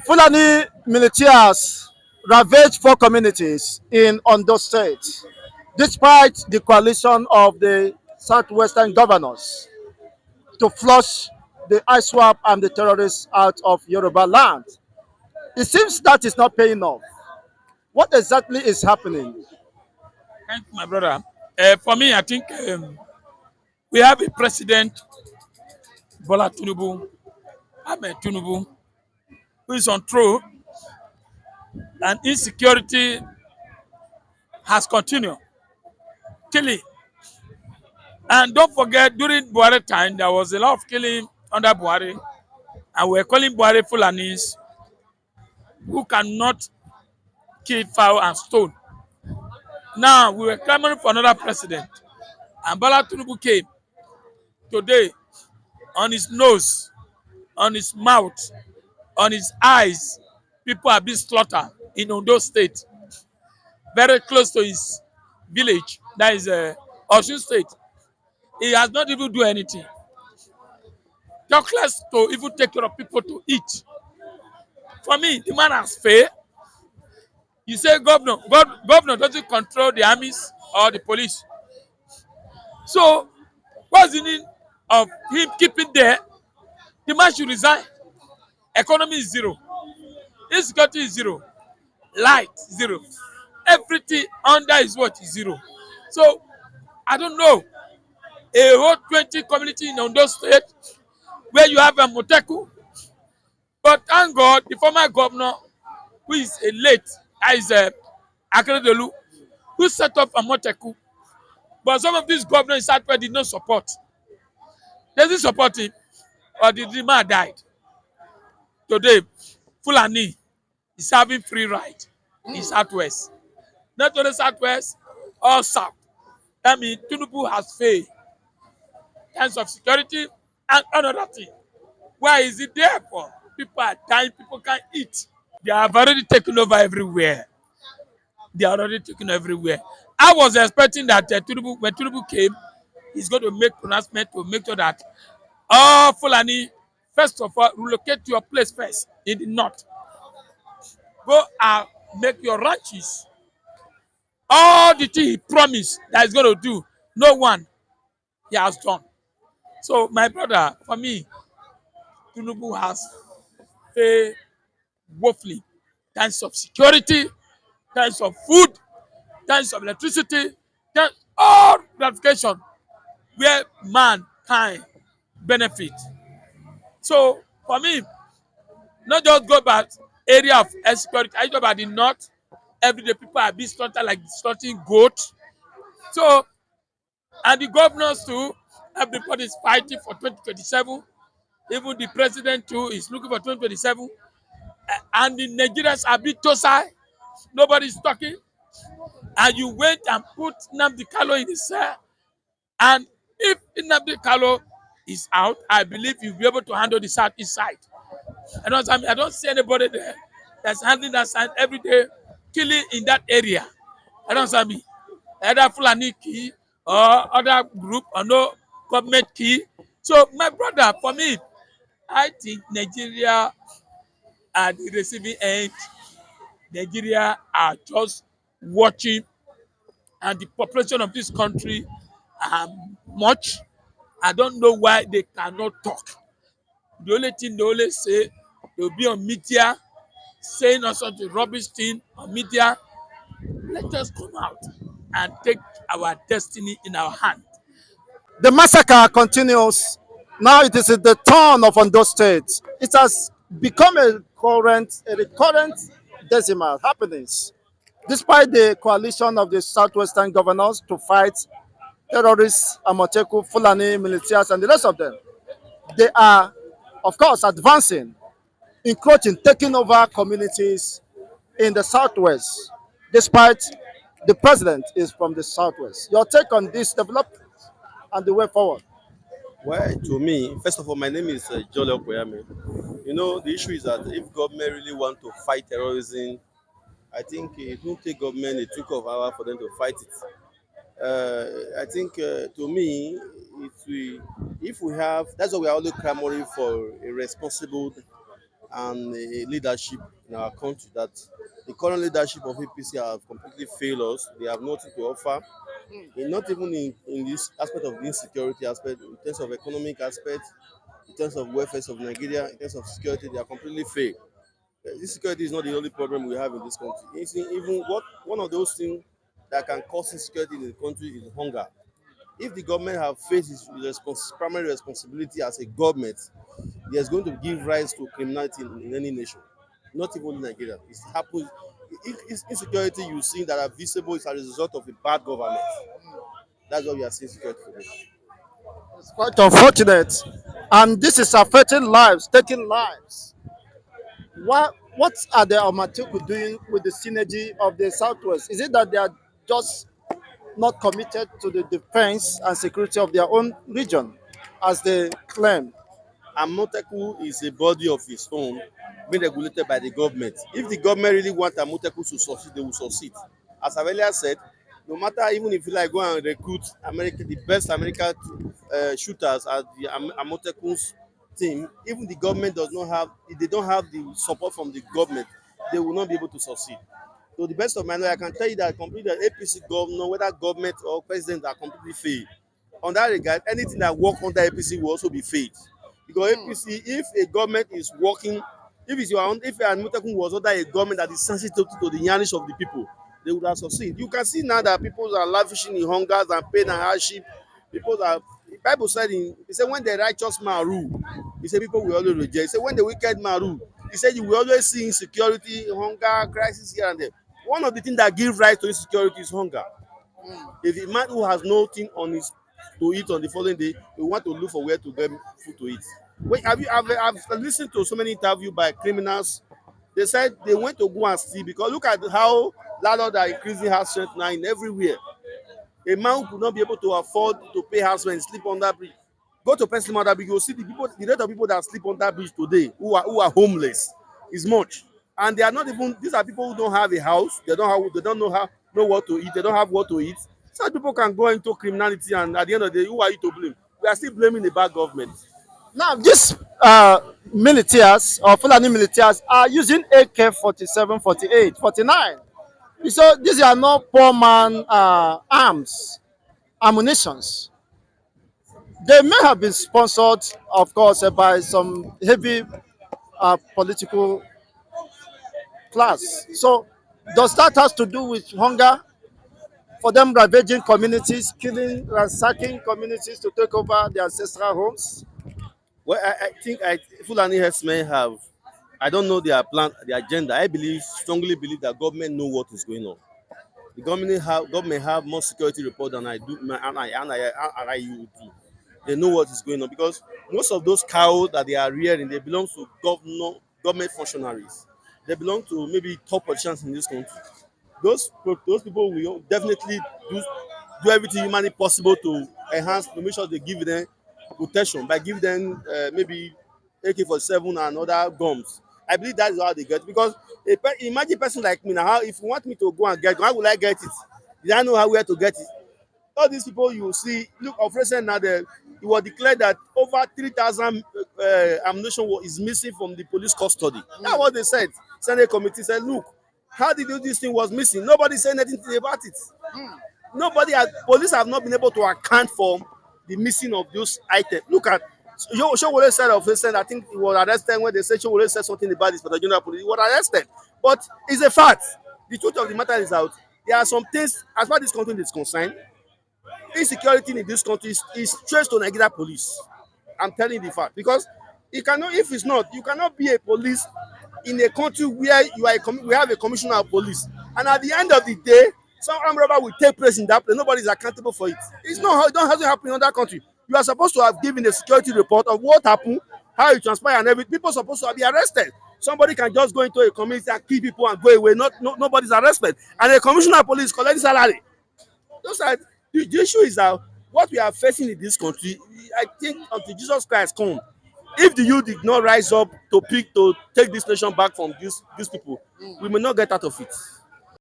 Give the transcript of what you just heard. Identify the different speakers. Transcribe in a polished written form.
Speaker 1: Fulani Militias ravaged four communities in Ondo State, despite the coalition of the southwestern governors to flush the ISWAP and the terrorists out of Yoruba land. It seems that is not paying off. What exactly is happening?
Speaker 2: Thank you, my brother. For me, I think we have a president, Bola Tinubu, Ahmed Tinubu, who is on throne, and insecurity has continued killing. And don't forget, during Buhari time, there was a lot of killing under Buhari, and we're calling Buhari Fulanis who cannot kill fowl and stone. Now we were clamoring for another president, and Bola Tinubu came today. On his nose, on his mouth, on his eyes, people are being slaughtered in Ondo State, very close to his village. That is Osun State. He has not even do anything. Talk less to even take care of people to eat. For me, the man has failed. You say governor doesn't control the armies or the police. So what's the need of him keeping there? The man should resign. Economy is zero. Insecurity is zero. Light zero. Everything under is what is zero. So I don't know. A whole 20 community in Ondo State where you have a Moteku. But thank God, the former governor, who is a late, is Akeredolu, who set up a Moteku. But some of these governors in Southwest did not support. They didn't support him, or the man died. Today, Fulani is having free ride in Southwest. Not only Southwest, all South. I mean, Tinubu has failed in terms of security and another thing. Why is it there for? People are dying, people can't eat. They have already taken over everywhere. They are already taken everywhere. I was expecting that Tinubu, when Tinubu came, he's going to make pronouncement to make sure that all Fulani, first of all, relocate to your place first in the north. Go and make your ranches. All the thing he promised that he's going to do, no one he has done. So, my brother, for me, Tinubu has failed woefully in terms of security, in terms of food, in terms of electricity, all gratification where mankind benefit. So, for me, not just go back area of insecurity. I go about the north. Every day people are being slaughtered like slaughtering goats. So, and the governors too, everybody is fighting for 2027. Even the president too is looking for 2027. And the Nigerians are being docile. Nobody is talking. And you went and put Nnamdi Kanu in the cell. And if Nnamdi Kanu is out, I believe you'll be able to handle the southeast side. I don't see anybody there that's handling that side every day, killing in that area. I don't see me. Either Fulani key or other group or no government key. So my brother, for me, I think Nigeria at the receiving end, Nigeria are just watching, and the population of this country are much. I don't know why they cannot talk. The only thing they always say, they'll be on media saying all sorts of rubbish thing on media. Let us come out and take our destiny in our hand.
Speaker 1: The massacre continues. Now it is the turn of Ondo State. It has become a recurrent decimal happenings, despite the coalition of the southwestern governors to fight terrorists, Amoteku, Fulani, Militias, and the rest of them. They are, of course, advancing, encroaching, taking over communities in the southwest, despite the president is from the southwest. Your take on this development and the way forward?
Speaker 3: Well, to me, first of all, my name is Jole Okoyame. You know, the issue is that if government really want to fight terrorism, I think it won't take government a trick of hour for them to fight it. I think to me, if we have, that's why we are always clamoring for a responsible and leadership in our country that the current leadership of APC have completely failed us. They have nothing to offer, not even in this aspect of the insecurity aspect, in terms of economic aspect, in terms of welfare of Nigeria, in terms of security, they are completely failed. Insecurity is not the only problem we have in this country. Even what one of those things that can cause insecurity in the country is hunger. If the government have faced its primary responsibility as a government, there's going to give rise to criminality in any nation, not even Nigeria. It happens. Insecurity you see that are visible is as a result of a bad government. That's what we are seeing security today.
Speaker 1: It's quite unfortunate. And this is affecting lives, taking lives. What are the Amatiku doing with the synergy of the Southwest? Is it that they are just not committed to the defense and security of their own region, as they claim?
Speaker 3: Amoteku is a body of its own being regulated by the government. If the government really want Amoteku to succeed, they will succeed. As I earlier said, no matter even if you like go and recruit America, the best American shooters at the Amoteku's team, even the government does not have, if they don't have the support from the government, they will not be able to succeed. To the best of my knowledge, I can tell you that completely the APC governor, whether government or president, are completely failed. On that regard, anything that work under APC will also be failed. Because APC, if a government is working, if Amotekun was under a government that is sensitive to the yearnings of the people, they would have succeeded. You can see now that people are lavishing in hungers and pain and hardship. People are, the Bible said, he said, when the righteous man rule, he said people will always reject. He said, when the wicked man rule, he said you will always see insecurity, hunger, crisis here and there. One of the things that give rise to insecurity is hunger. If a man who has nothing on his to eat on the following day, he want to look for where to get food to eat. Wait, I've listened to so many interviews by criminals. They said they went to go and steal because look at how landlords are increasing house rent now in everywhere. A man who could not be able to afford to pay house rent, sleep on that bridge. Go to Person under bridge, you'll see the rate of people that sleep on that bridge today who are homeless is much. And they are not even, these are people who don't have a house, they don't know what to eat, they don't have what to eat. Such people can go into criminality, and at the end of the day, who are you to blame? We are still blaming the bad government.
Speaker 1: Now, these militias or Fulani militias are using AK 47, 48, 49. So these are not poor man arms, ammunitions. They may have been sponsored, of course, by some heavy political class. So does that have to do with hunger for them ravaging communities, killing, ransacking communities to take over their ancestral homes?
Speaker 3: Well, I think Fulani herdsmen have, I don't know their plan, their agenda. Strongly believe that government know what is going on. The government have more security report than I do, and I you do. They know what is going on because most of those cows that they are rearing, they belong to government functionaries. They belong to maybe top politicians in this country. Those people will definitely do everything humanly possible to enhance, to make sure they give them protection by giving them maybe AK-47 and other guns. I believe that is how they get, because imagine a person like me now, how if you want me to go and get, how will I get it? Did I know where to get it? All these people you see, look, of recent now, it was declared that over 3,000 ammunition is missing from the police custody. That's what they said. Senate committee said, look, how did you do this thing was missing? Nobody said anything about it. Police have not been able to account for the missing of those items. Look at Showore said of recent, I think he was arrested when they said Showore said something about this, but the general police, he was arrested. But it's a fact. The truth of the matter is out. There are some things, as far as this country is concerned, insecurity in this country is traced to Nigeria police. I'm telling you the fact, because you cannot, if it's not, you cannot be a police in a country where we have a commissioner of police, and at the end of the day, some armed robber will take place in that place. Nobody is accountable for it. It's not how it doesn't happen in other country. You are supposed to have given a security report of what happened, how it transpired, and everything. People are supposed to be arrested. Somebody can just go into a community and kill people and go away. Nobody's arrested, and the commissioner of police collecting salary. Those are the issue is that what we are facing in this country. I think until Jesus Christ come, if the youth did not rise up to take this nation back from these people, we may not get out of it.